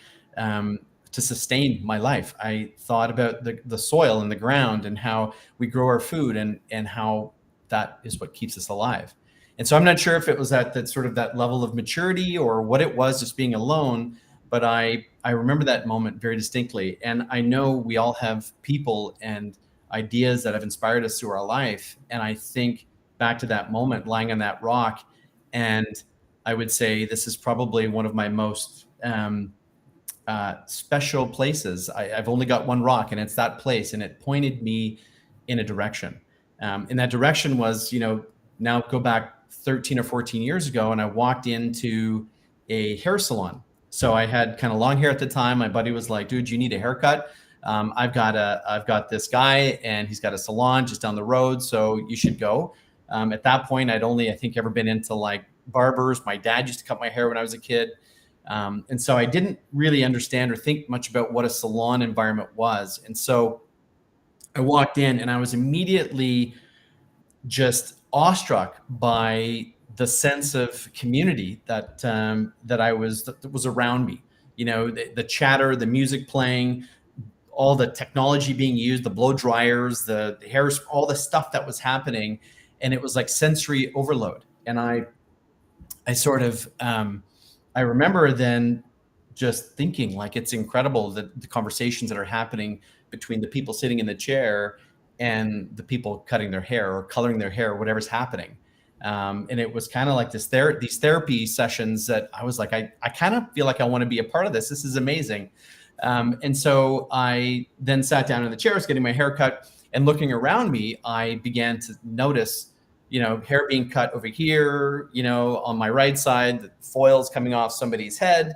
sustain my life. I thought about the soil and the ground and how we grow our food and how that is what keeps us alive. And so I'm not sure if it was at that sort of that level of maturity or what it was, just being alone, but I remember that moment very distinctly. And I know we all have people and ideas that have inspired us through our life. And I think back to that moment lying on that rock, and I would say this is probably one of my most special places. I've only got one rock, and it's that place, and it pointed me in a direction. And that direction was, now go back 13 or 14 years ago, and I walked into a hair salon. So I had kind of long hair at the time. My buddy was like, dude, you need a haircut. I've got this guy, and he's got a salon just down the road, so you should go. At that point, I'd only, I think, ever been into like barbers. My dad used to cut my hair when I was a kid. And so I didn't really understand or think much about what a salon environment was. And so I walked in, and I was immediately just awestruck by the sense of community that was around me. The chatter, the music playing, all the technology being used, the blow dryers, the hair, all the stuff that was happening, and it was like sensory overload. And I sort of I remember then just thinking, like, it's incredible that the conversations that are happening between the people sitting in the chair and the people cutting their hair or coloring their hair, or whatever's happening. And it was kind of like these therapy sessions that I was like, I kind of feel like I want to be a part of this. This is amazing. And so I then sat down in the chairs getting my hair cut, and looking around me, I began to notice, hair being cut over here, on my right side, the foils coming off somebody's head.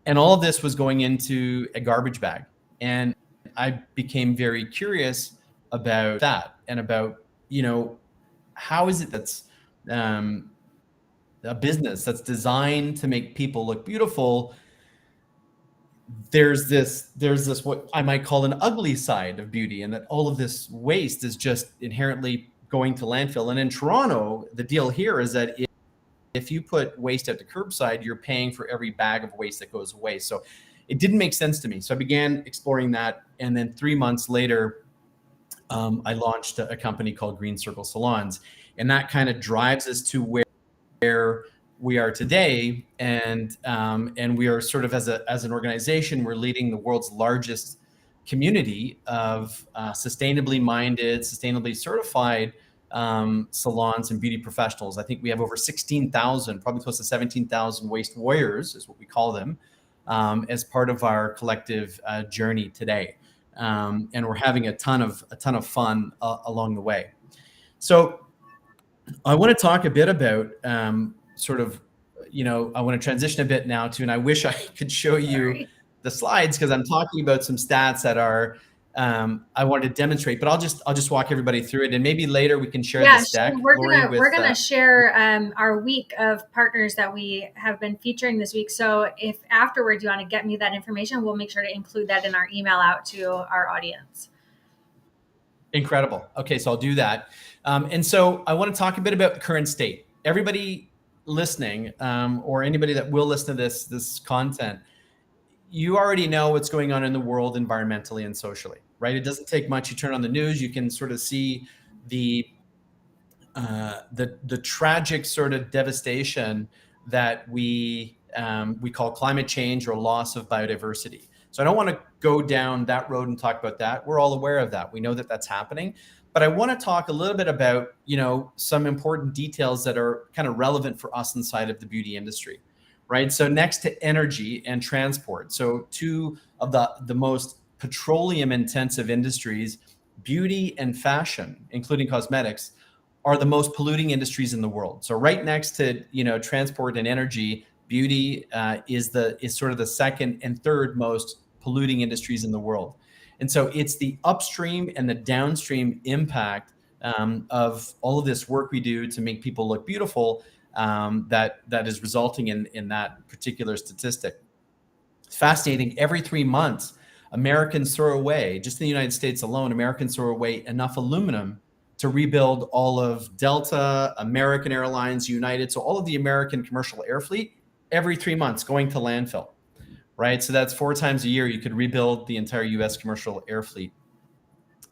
And all of this was going into a garbage bag. And I became very curious about that, and about, how is it that's a business that's designed to make people look beautiful, there's this what I might call an ugly side of beauty, and that all of this waste is just inherently going to landfill. And in Toronto, the deal here is that if you put waste at the curbside, you're paying for every bag of waste that goes away. So it didn't make sense to me. So I began exploring that. And then 3 months later, I launched a company called Green Circle Salons. And that kind of drives us to where we are today. And we are sort of, as an organization, we're leading the world's largest community of sustainably minded, sustainably certified salons and beauty professionals. I think we have over 16,000, probably close to 17,000 waste warriors is what we call them, as part of our collective journey today. And we're having a ton of fun along the way. So I want to talk a bit about I want to transition a bit now to, and I wish I could show you the slides, because I'm talking about some stats that are I wanted to demonstrate, but I'll just walk everybody through it, and maybe later we can share this deck. We're gonna share our week of partners that we have been featuring this week. So if afterwards you want to get me that information, we'll make sure to include that in our email out to our audience. Incredible. Okay, so I'll do that. And so I want to talk a bit about the current state. Everybody listening, or anybody that will listen to this content, you already know what's going on in the world environmentally and socially, right? It doesn't take much. You turn on the news, you can sort of see the tragic sort of devastation that we call climate change, or loss of biodiversity. So I don't want to go down that road and talk about that. We're all aware of that. We know that that's happening. But I want to talk a little bit about, some important details that are kind of relevant for us inside of the beauty industry. Right. So next to energy and transport, so two of the most petroleum intensive industries, beauty and fashion, including cosmetics, are the most polluting industries in the world. So right next to, transport and energy, beauty is sort of the second and third most polluting industries in the world. And so it's the upstream and the downstream impact of all of this work we do to make people look beautiful that is resulting in that particular statistic. It's fascinating. Every 3 months, Americans throw away, just in the United States alone, Americans throw away enough aluminum to rebuild all of Delta, American Airlines, United, so all of the American commercial air fleet, every 3 months going to landfill, right? So that's 4 times a year you could rebuild the entire US commercial air fleet.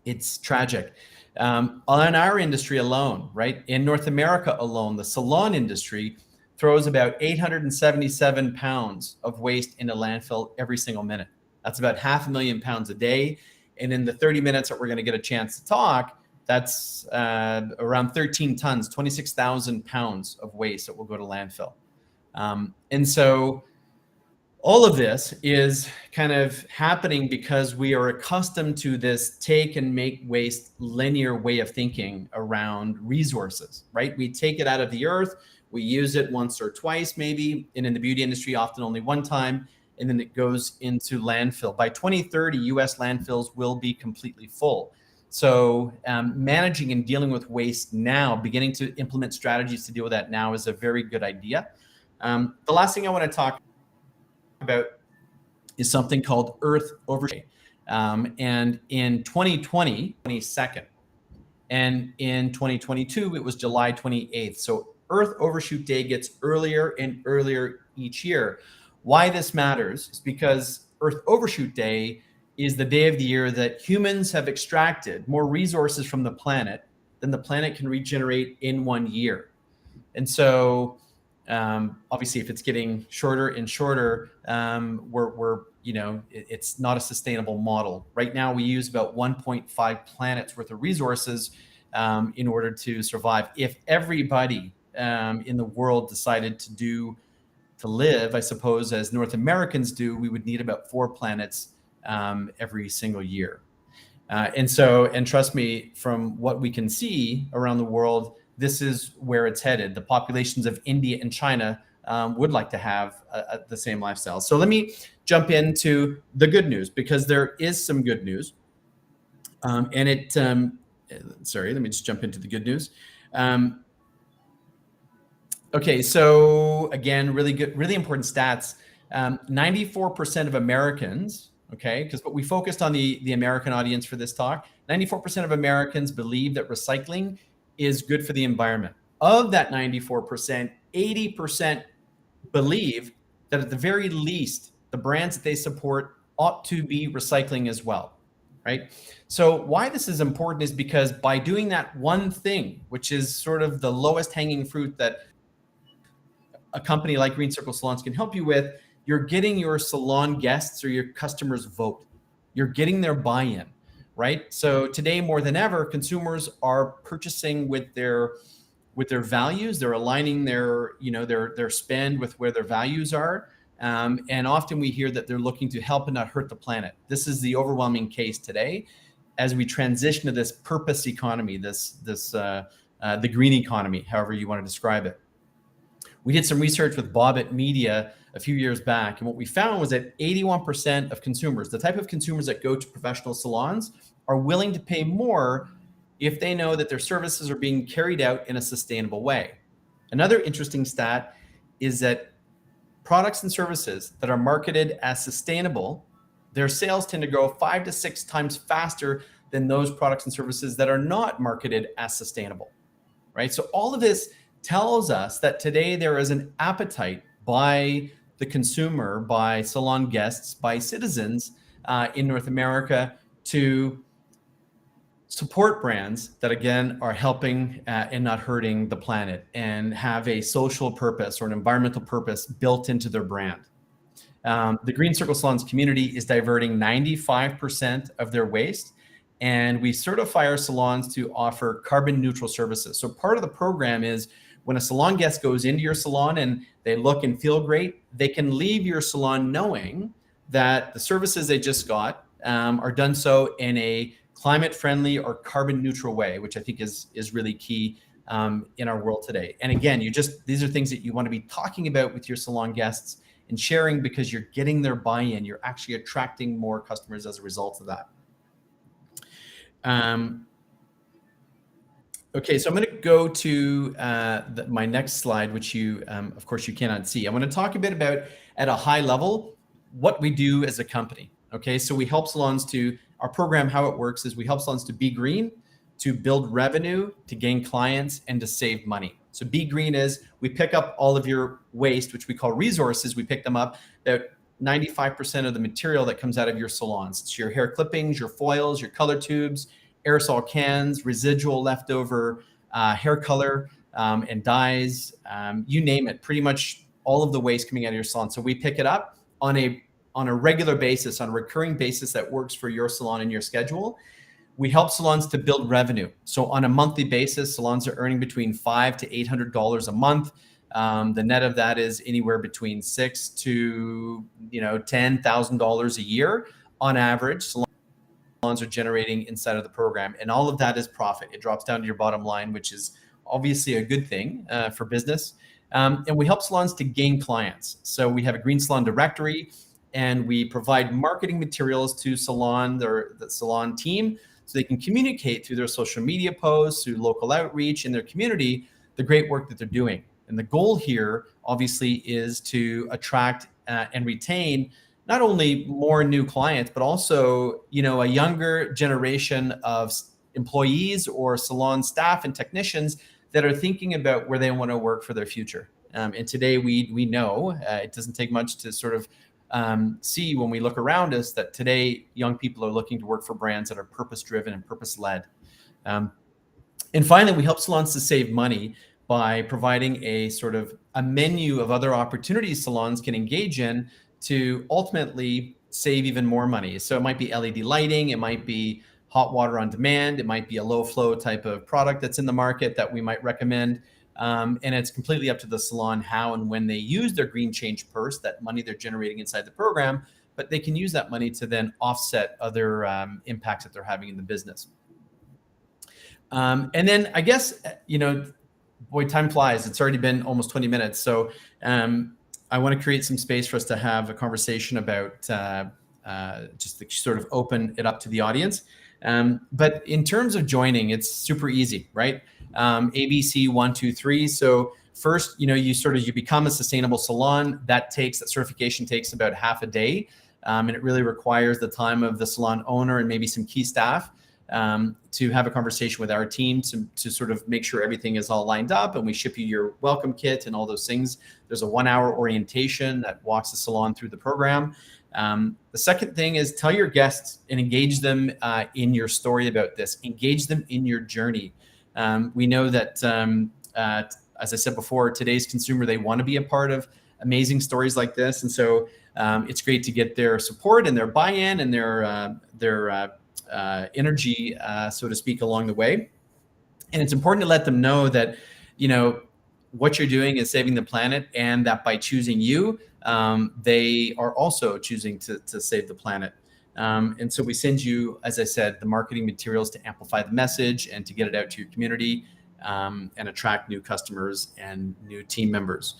It's tragic. On our industry alone, right, in North America alone, the salon industry throws about 877 pounds of waste into landfill every single minute. That's about 500,000 pounds a day. And in the 30 minutes that we're going to get a chance to talk, that's around 13 tons, 26,000 pounds of waste that will go to landfill. And so All of this is kind of happening because we are accustomed to this take and make waste linear way of thinking around resources, right? We take it out of the earth, we use it once or twice maybe, and in the beauty industry, often only one time, and then it goes into landfill. By 2030, US landfills will be completely full. So managing and dealing with waste now, beginning to implement strategies to deal with that now is a very good idea. The last thing I want to talk about is something called Earth Overshoot. And in 2020, 22nd, and in 2022, it was July 28th. So Earth Overshoot Day gets earlier and earlier each year. Why this matters is because Earth Overshoot Day is the day of the year that humans have extracted more resources from the planet than the planet can regenerate in 1 year. And so obviously, if it's getting shorter and shorter, it's not a sustainable model. Right now, we use about 1.5 planets worth of resources in order to survive. If everybody in the world decided to live, I suppose, as North Americans do, we would need about 4 planets every single year. And trust me, from what we can see around the world, this is where it's headed. The populations of India and China would like to have the same lifestyle. So let me jump into the good news, because there is some good news. Let me just jump into the good news. Okay, so again, really important stats. 94% of Americans, okay, because we focused on the American audience for this talk, 94% of Americans believe that recycling is good for the environment. Of that 94%, 80% believe that at the very least, the brands that they support ought to be recycling as well, right? So why this is important is because by doing that one thing, which is sort of the lowest hanging fruit that a company like Green Circle Salons can help you with, you're getting your salon guests or your customers vote. You're getting their buy-in. Right. So today, more than ever, consumers are purchasing with their values. They're aligning their spend with where their values are. And often we hear that they're looking to help and not hurt the planet. This is the overwhelming case today as we transition to this purpose economy, the green economy, however you want to describe it. We did some research with Bobbit Media a few years back, and what we found was that 81% of consumers, the type of consumers that go to professional salons, are willing to pay more if they know that their services are being carried out in a sustainable way. Another interesting stat is that products and services that are marketed as sustainable, their sales tend to grow 5 to 6 times faster than those products and services that are not marketed as sustainable, right? So all of this tells us that today there is an appetite by the consumer, by salon guests, by citizens in North America to support brands that, again, are helping and not hurting the planet and have a social purpose or an environmental purpose built into their brand. The Green Circle Salons community is diverting 95% of their waste, and we certify our salons to offer carbon neutral services. So part of the program is when a salon guest goes into your salon and they look and feel great, they can leave your salon knowing that the services they just got are done so in a climate friendly or carbon neutral way, which I think is really key in our world today. And again, these are things that you want to be talking about with your salon guests and sharing, because you're getting their buy-in. You're actually attracting more customers as a result of that. Okay, so I'm going to go to my next slide, which you, of course, you cannot see. I want to talk a bit about, at a high level, what we do as a company. Okay, so we help salons our program, how it works is we help salons to be green, to build revenue, to gain clients, and to save money. So be green is we pick up all of your waste, which we call resources. We pick them up, about 95% of the material that comes out of your salons. It's your hair clippings, your foils, your color tubes, aerosol cans, residual leftover hair color and dyes, you name it, pretty much all of the waste coming out of your salon. So we pick it up on a regular basis, on a recurring basis that works for your salon and your schedule. We help salons to build revenue. So on a monthly basis, salons are earning between $500 to $800 a month The net of that is anywhere between $6,000 to $10,000 a year on average. Salons are generating inside of the program, and all of that is profit. It drops down to your bottom line, which is obviously a good thing for business. And we help salons to gain clients. So we have a green salon directory, and we provide marketing materials to the salon team, so they can communicate through their social media posts, through local outreach in their community, the great work that they're doing. And the goal here, obviously, is to attract and retain not only more new clients, but also, a younger generation of employees or salon staff and technicians that are thinking about where they want to work for their future. And today we know it doesn't take much to sort of see when we look around us that today young people are looking to work for brands that are purpose-driven and purpose-led. And finally, we help salons to save money by providing a sort of a menu of other opportunities salons can engage in to ultimately save even more money. So it might be LED lighting, it might be hot water on demand, it might be a low flow type of product that's in the market that we might recommend. And it's completely up to the salon how and when they use their green change purse, that money they're generating inside the program, but they can use that money to then offset other impacts that they're having in the business. And then I guess, boy, time flies. It's already been almost 20 minutes. So I want to create some space for us to have a conversation about just to sort of open it up to the audience. But in terms of joining, it's super easy, right? ABC 1, 2, 3. So first, you become a sustainable salon. That certification takes about half a day. And it really requires the time of the salon owner and maybe some key staff to have a conversation with our team to sort of make sure everything is all lined up, and we ship you your welcome kit and all those things. There's a 1-hour orientation that walks the salon through the program. The second thing is tell your guests and engage them in your story about this. Engage them in your journey. We know that, as I said before, today's consumer, they want to be a part of amazing stories like this. And so it's great to get their support and their buy-in and their energy, so to speak, along the way. And it's important to let them know that, what you're doing is saving the planet, and that by choosing you, they are also choosing to save the planet. And so we send you, as I said, the marketing materials to amplify the message and to get it out to your community and attract new customers and new team members.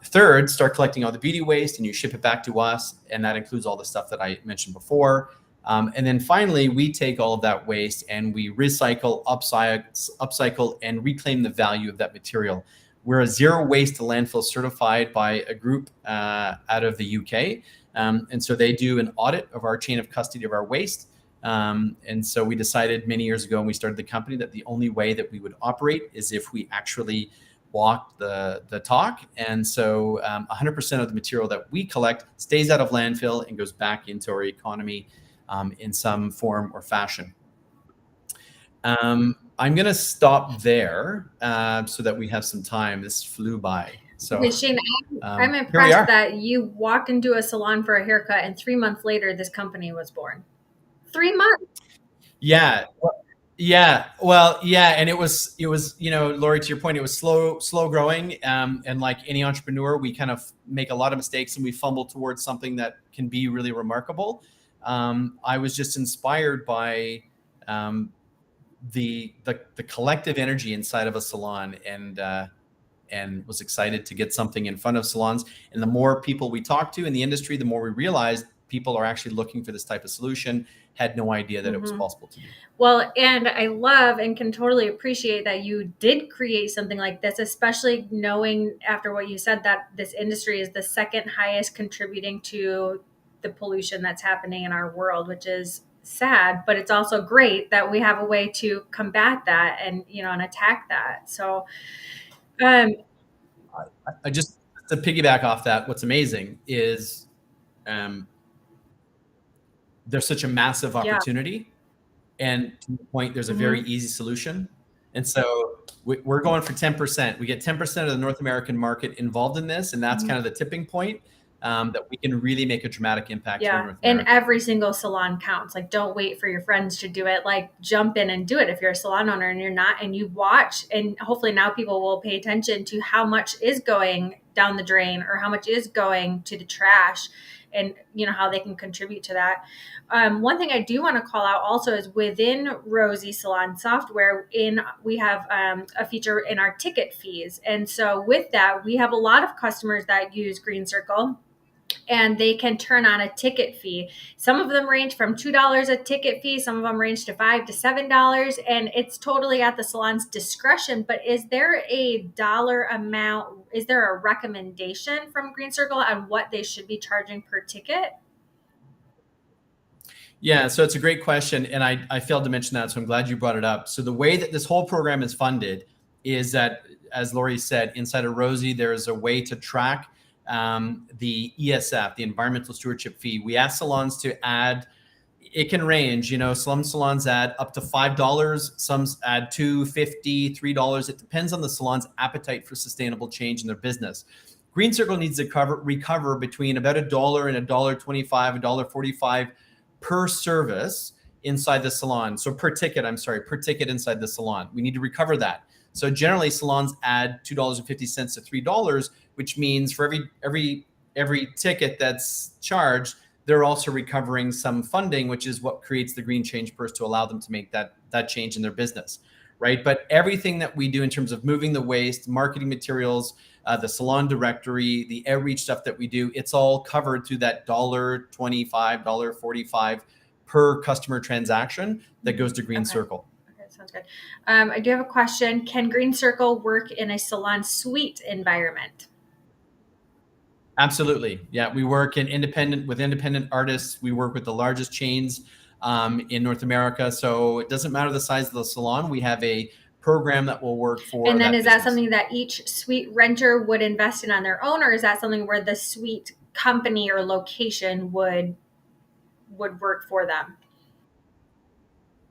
Third, start collecting all the beauty waste and you ship it back to us. And that includes all the stuff that I mentioned before. And then finally, we take all of that waste and we recycle, upcycle, and reclaim the value of that material. We're a zero waste to landfill certified by a group out of the UK. And so they do an audit of our chain of custody of our waste. And so we decided many years ago when we started the company that the only way that we would operate is if we actually walked the talk. And so 100% of the material that we collect stays out of landfill and goes back into our economy in some form or fashion. I'm going to stop there so that we have some time. This flew by. So, okay, Shane, I'm impressed that you walked into a salon for a haircut and 3 months later, this company was born. 3 months. Yeah. Well, and it was, Lori, to your point, it was slow growing. And like any entrepreneur, we kind of make a lot of mistakes and we fumble towards something that can be really remarkable. I was just inspired by the collective energy inside of a salon, and was excited to get something in front of salons. And the more people we talk to in the industry, the more we realized people are actually looking for this type of solution. Had no idea that it was possible to do. Well, and I love and can totally appreciate that you did create something like this, especially knowing after what you said that this industry is the second highest contributing to the pollution that's happening in our world, which is sad, but it's also great that we have a way to combat that and, and attack that. So, I just to piggyback off that, what's amazing is there's such a massive opportunity, and to the point, there's a very easy solution. And so we're going for 10%. We get 10% of the North American market involved in this, and that's kind of the tipping point. that we can really make a dramatic impact here in Yeah. North And America. every single salon counts. Like, don't wait for your friends to do it. Like, jump in and do it if you're a salon owner and you're not, and you watch. And hopefully now people will pay attention to how much is going down the drain or how much is going to the trash, and how they can contribute to that. One thing I do want to call out also is within Rosie Salon software, we have a feature in our ticket fees. And so with that, we have a lot of customers that use Green Circle, and they can turn on a ticket fee. Some of them range from $2 a ticket fee. Some of them range to $5 to $7, and it's totally at the salon's discretion. But is there a dollar amount? Is there a recommendation from Green Circle on what they should be charging per ticket? Yeah, so it's a great question, and I failed to mention that, so I'm glad you brought it up. So the way that this whole program is funded is that, as Lori said, inside of Rosie, there is a way to track the ESF, the environmental stewardship fee. We ask salons to add, it can range, some salons add up to $5, some add $2, $50, $3. It depends on the salon's appetite for sustainable change in their business. Green Circle needs to recover between about $1 and $1.25, $1.45 per service inside the salon. So per ticket inside the salon. We need to recover that. So generally salons add $2.50 to $3, which means for every ticket that's charged, they're also recovering some funding, which is what creates the green change purse to allow them to make that change in their business, right? But everything that we do in terms of moving the waste, marketing materials, the salon directory, the outreach stuff that we do, it's all covered through that $1.25, $1.45 per customer transaction that goes to Green Circle. Okay, sounds good. I do have a question. Can Green Circle work in a salon suite environment? Absolutely. Yeah, we work with independent artists. We work with the largest chains in North America. So it doesn't matter the size of the salon. We have a program that will work for. And then is that something that each suite renter would invest in on their own, or is that something where the suite company or location would work for them?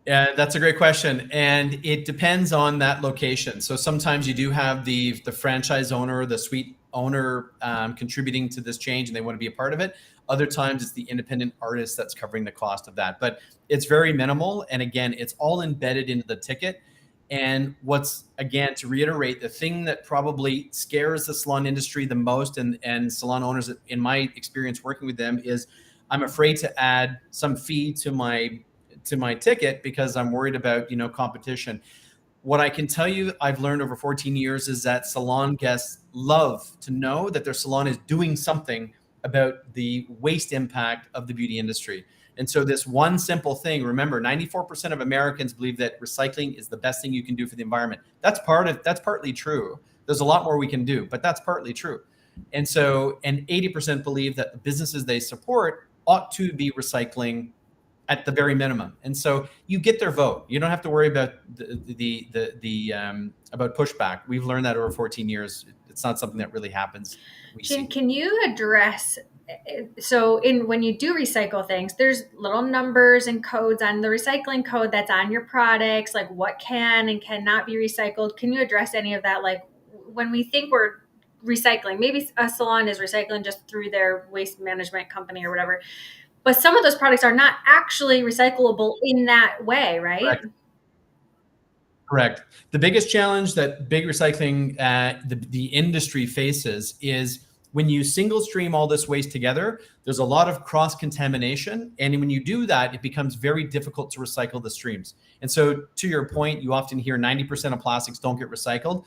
Yeah, that's a great question. And it depends on that location. So sometimes you do have the franchise owner, the suite owner contributing to this change, and they want to be a part of it. Other times it's the independent artist that's covering the cost of that. But it's very minimal. And again, it's all embedded into the ticket. And again, to reiterate, the thing that probably scares the salon industry the most and salon owners, in my experience working with them, is I'm afraid to add some fee to my ticket because I'm worried about, competition. What I can tell you I've learned over 14 years is that salon guests love to know that their salon is doing something about the waste impact of the beauty industry. And so this one simple thing, remember, 94% of Americans believe that recycling is the best thing you can do for the environment. That's partly true. There's a lot more we can do, but that's partly true. And 80% believe that the businesses they support ought to be recycling at the very minimum. And so you get their vote. You don't have to worry about about pushback. We've learned that over 14 years. It's not something that really happens. Can you address, so when you do recycle things, there's little numbers and codes on the recycling code that's on your products, like what can and cannot be recycled. Can you address any of that? Like when we think we're recycling, maybe a salon is recycling just through their waste management company or whatever, but some of those products are not actually recyclable in that way, right? Correct. The biggest challenge that big recycling, the industry faces is when you single stream all this waste together, there's a lot of cross contamination. And when you do that, it becomes very difficult to recycle the streams. And so to your point, you often hear 90% of plastics don't get recycled.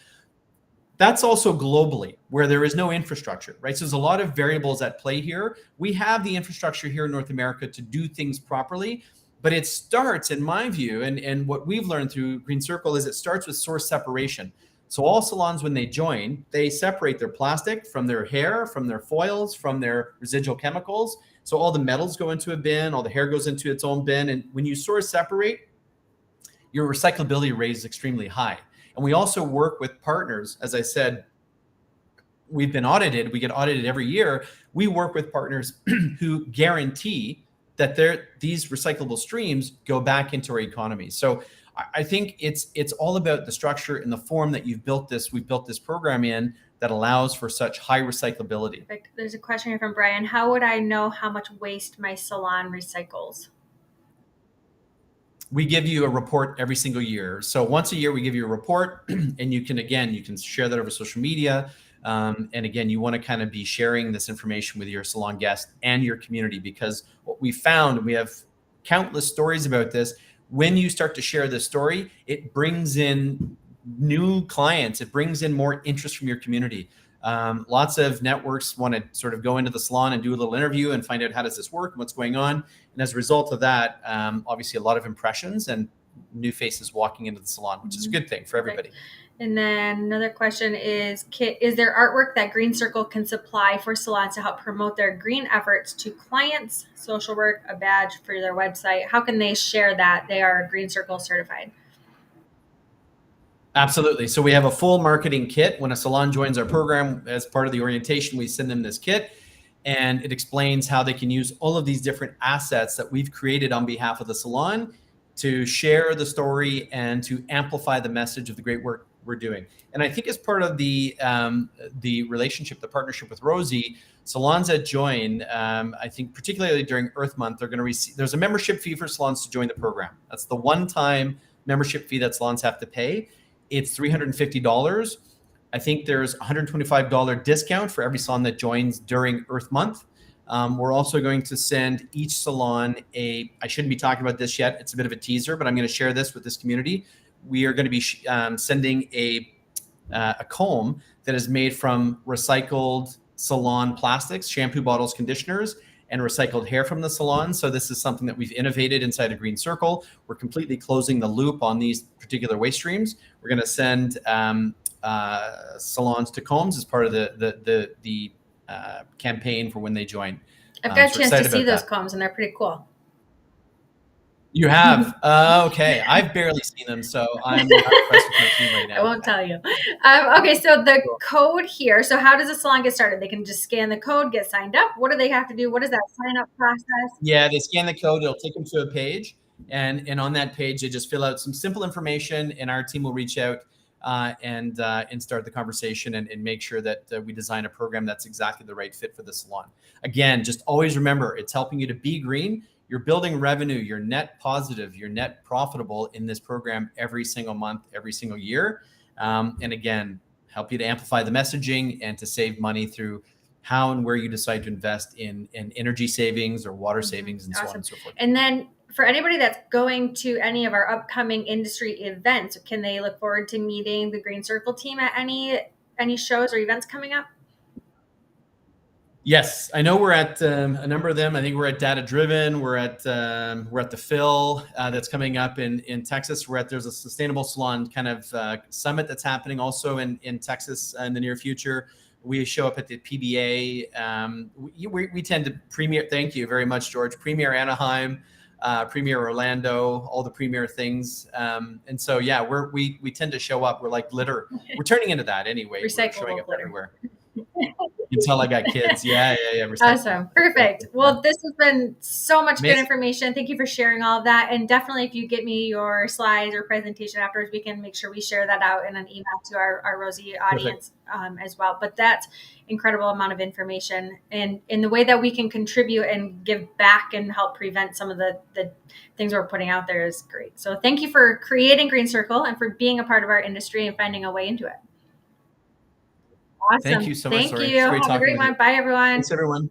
That's also globally where there is no infrastructure, right? So there's a lot of variables at play here. We have the infrastructure here in North America to do things properly, but it starts, in my view, and what we've learned through Green Circle is it starts with source separation. So all salons, when they join, they separate their plastic from their hair, from their foils, from their residual chemicals. So all the metals go into a bin, all the hair goes into its own bin. And when you source separate, your recyclability rate is extremely high. And we also work with partners. As I said, we've been audited. We get audited every year. We work with partners who guarantee that these recyclable streams go back into our economy. So I think it's all about the structure and the form that we've built this program in, that allows for such high recyclability. Perfect. There's a question here from Brian. How would I know how much waste my salon recycles? We give you a report every single year. So once a year, we give you a report, and you can share that over social media. And again, you want to kind of be sharing this information with your salon guests and your community, because what we found, and we have countless stories about this, when you start to share this story, it brings in new clients. It brings in more interest from your community. Lots of networks want to sort of go into the salon and do a little interview and find out how does this work and what's going on. And as a result of that, obviously a lot of impressions and new faces walking into the salon, which is a good thing for everybody. And then another question is there artwork that Green Circle can supply for salons to help promote their green efforts to clients, social work, a badge for their website? How can they share that they are Green Circle certified? Absolutely. So we have a full marketing kit. When a salon joins our program, as part of the orientation, we send them this kit, and it explains how they can use all of these different assets that we've created on behalf of the salon to share the story and to amplify the message of the great work we're doing. And I think as part of the relationship, the partnership with Rosie, salons that join, I think particularly during Earth Month, they're going to receive, there's a membership fee for salons to join the program. That's the one-time membership fee that salons have to pay. It's $350. I think there's a $125 discount for every salon that joins during Earth Month. We're also going to send each salon I shouldn't be talking about this yet. It's a bit of a teaser, but I'm going to share this with this community. We are going to be sending a comb that is made from recycled salon plastics, shampoo bottles, conditioners, and recycled hair from the salon. So this is something that we've innovated inside of Green Circle. We're completely closing the loop on these particular waste streams. We're going to send salons to combs as part of the campaign for when they join. I've got a chance to see those combs, and they're pretty cool. You have? Okay. I've barely seen them, so I'm not impressed with my team right now. I won't tell you. Okay, so the code here. So how does a salon get started? They can just scan the code, get signed up. What do they have to do? What is that sign-up process? Yeah, they scan the code. It'll take them to a page. And on that page, they just fill out some simple information, and our team will reach out and start the conversation and make sure that we design a program that's exactly the right fit for the salon. Again, just always remember, it's helping you to be green. You're building revenue, you're net positive, you're net profitable in this program every single month, every single year. And again, help you to amplify the messaging and to save money through how and where you decide to invest in energy savings or water savings and so on and so forth. And then for anybody that's going to any of our upcoming industry events, can they look forward to meeting the Green Circle team at any shows or events coming up? Yes, I know we're at a number of them. I think we're at Data Driven. We're at the Phil that's coming up in Texas. There's a Sustainable Salon kind of summit that's happening also in Texas in the near future. We show up at the PBA. We tend to premiere. Thank you very much, George. Premiere Anaheim, Premiere Orlando, all the premiere things. And so yeah, we tend to show up. We're like glitter. We're turning into that anyway. We're showing up glitter everywhere. You can tell I got kids. Yeah. Awesome. Perfect. Well, this has been so much good information. Thank you for sharing all of that. And definitely, if you get me your slides or presentation afterwards, we can make sure we share that out in an email to our Rosie audience as well. But that's incredible amount of information, and in the way that we can contribute and give back and help prevent some of the things we're putting out there is great. So thank you for creating Green Circle and for being a part of our industry and finding a way into it. Awesome. Thank you so much. Thank you. Have a great one. Bye, everyone. Thanks, everyone.